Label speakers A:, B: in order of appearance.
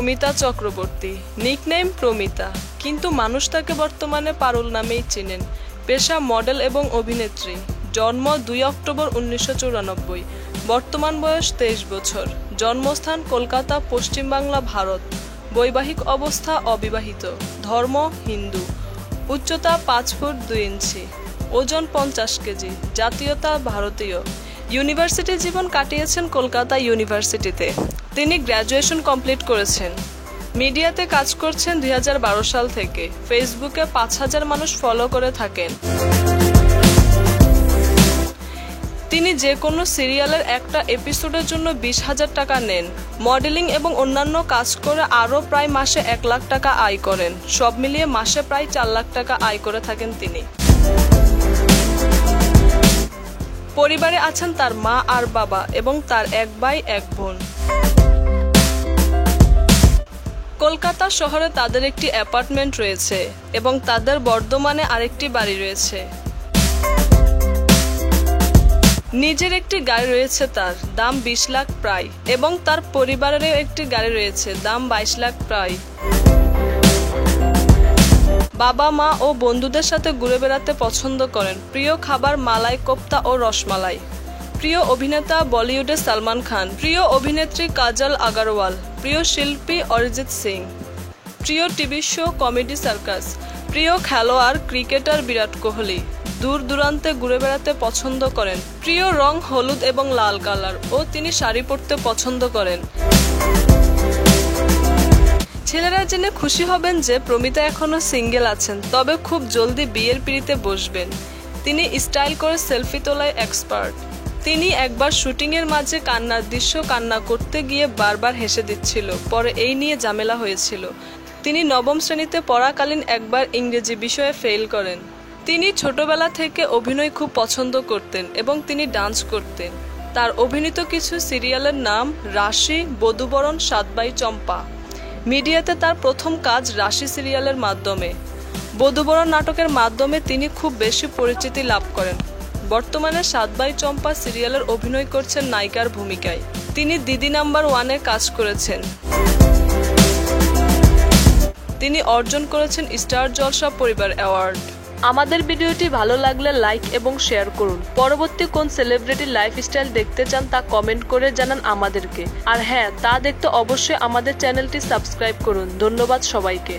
A: Promita Chakraborty, nickname Promita, কিন্তু মানুষ তাকে বর্তমানে পারুল নামেই চেনেন। পেশা মডেল এবং অভিনেত্রী। জন্ম 2 অক্টোবর 1994, বর্তমান বয়স 23 বছর। জন্মস্থান কলকাতা, পশ্চিমবাংলা, ভারত। বৈবাহিক অবস্থা অবিবাহিত। ধর্ম হিন্দু। উচ্চতা 5 ফুট 2 ইঞ্চি। ওজন 50 কেজি। জাতীয়তা ভারতীয়। ইউনিভার্সিটি জীবন কাটিয়েছেন কলকাতা ইউনিভার্সিটিতে। তিনি গ্র্যাজুয়েশন কমপ্লিট করেছেন। মিডিয়াতে কাজ করছেন 2012 সাল থেকে। ফেসবুকে 5000 মানুষ ফলো করে থাকেন। তিনি যে কোনো সিরিয়ালের একটা এপিসোডের জন্য 20,000 টাকা নেন। মডেলিং এবং অন্যান্য কাজ করে আরও প্রায় মাসে 1 লাখ টাকা আয় করেন। সব মিলিয়ে মাসে প্রায় 4 লাখ টাকা আয় করে থাকেন তিনি। পরিবারে আছেন তার মা আর বাবা এবং তার 1 ভাই 1 বোন। কলকাতা শহরে তাদের একটি অ্যাপার্টমেন্ট রয়েছে এবং তাদের বর্ধমানে আরেকটি বাড়ি রয়েছে। নিজের একটি গাড়ি রয়েছে তার, দাম 20 লাখ প্রায়, এবং তার পরিবারেরও একটি গাড়ি রয়েছে, দাম 22 লাখ প্রায়। বাবা মা ও বন্ধুদের সাথে ঘুরে বেড়াতে পছন্দ করেন। প্রিয় খাবার মালাই কোপ্তা ও রসমালাই। প্রিয় অভিনেতা বলিউডে সালমান খান। প্রিয় অভিনেত্রী কাজল আগরওয়াল। প্রিয় শিল্পী অরিজিৎ সিং। প্রিয় টিভি শো কমেডি সার্কাস। প্রিয় খেলোয়াড় ক্রিকেটার বিরাট কোহলি। দূর দূরান্তে ঘুরে বেড়াতে পছন্দ করেন। প্রিয় রং হলুদ এবং লাল কালার ও তিনি শাড়ি পরতে পছন্দ করেন। ছেলেরা জেনে খুশি হবেন যে প্রমিতা এখনো সিঙ্গেল আছেন, তবে খুব জলদি বিয়ের পিঁড়িতে বসবেন। তিনি স্টাইল করে সেলফি তোলায় এক্সপার্ট। তিনি একবার শুটিংয়ের মাঝে কান্নার দৃশ্য কান্না করতে গিয়ে বারবার হেসে দিচ্ছিল, পরে এই নিয়ে ঝামেলা হয়েছিল। তিনি 9ম শ্রেণীতে পড়াকালীন একবার ইংরেজি বিষয়ে ফেল করেন। তিনি ছোটবেলা থেকে অভিনয় খুব পছন্দ করতেন এবং তিনি ডান্স করতেন। তার অভিনীত কিছু সিরিয়ালের নাম রাশি, বধূবরণ, 7 ভাই চম্পা। মিডিয়াতে তার প্রথম কাজ রাশি সিরিয়ালের মাধ্যমে। বধূবরণ নাটকের মাধ্যমে তিনি খুব বেশি পরিচিতি লাভ করেন। বর্তমানে 7 ভাই চম্পা সিরিয়ালের অভিনয় করছেন নায়িকার ভূমিকায়। তিনি দিদি নাম্বার 1-এ কাজ করেছেন। তিনি অর্জন করেছেন স্টার জলসা পরিবার অ্যাওয়ার্ড। আমাদের ভিডিওটি ভালো লাগলে লাইক এবং শেয়ার করুন। পরবর্তী কোন সেলিব্রিটির লাইফস্টাইল দেখতে চান তা কমেন্ট করে জানান আমাদেরকে। আর হ্যাঁ, তা দেখতে অবশ্যই আমাদের চ্যানেলটি সাবস্ক্রাইব করুন। ধন্যবাদ সবাইকে।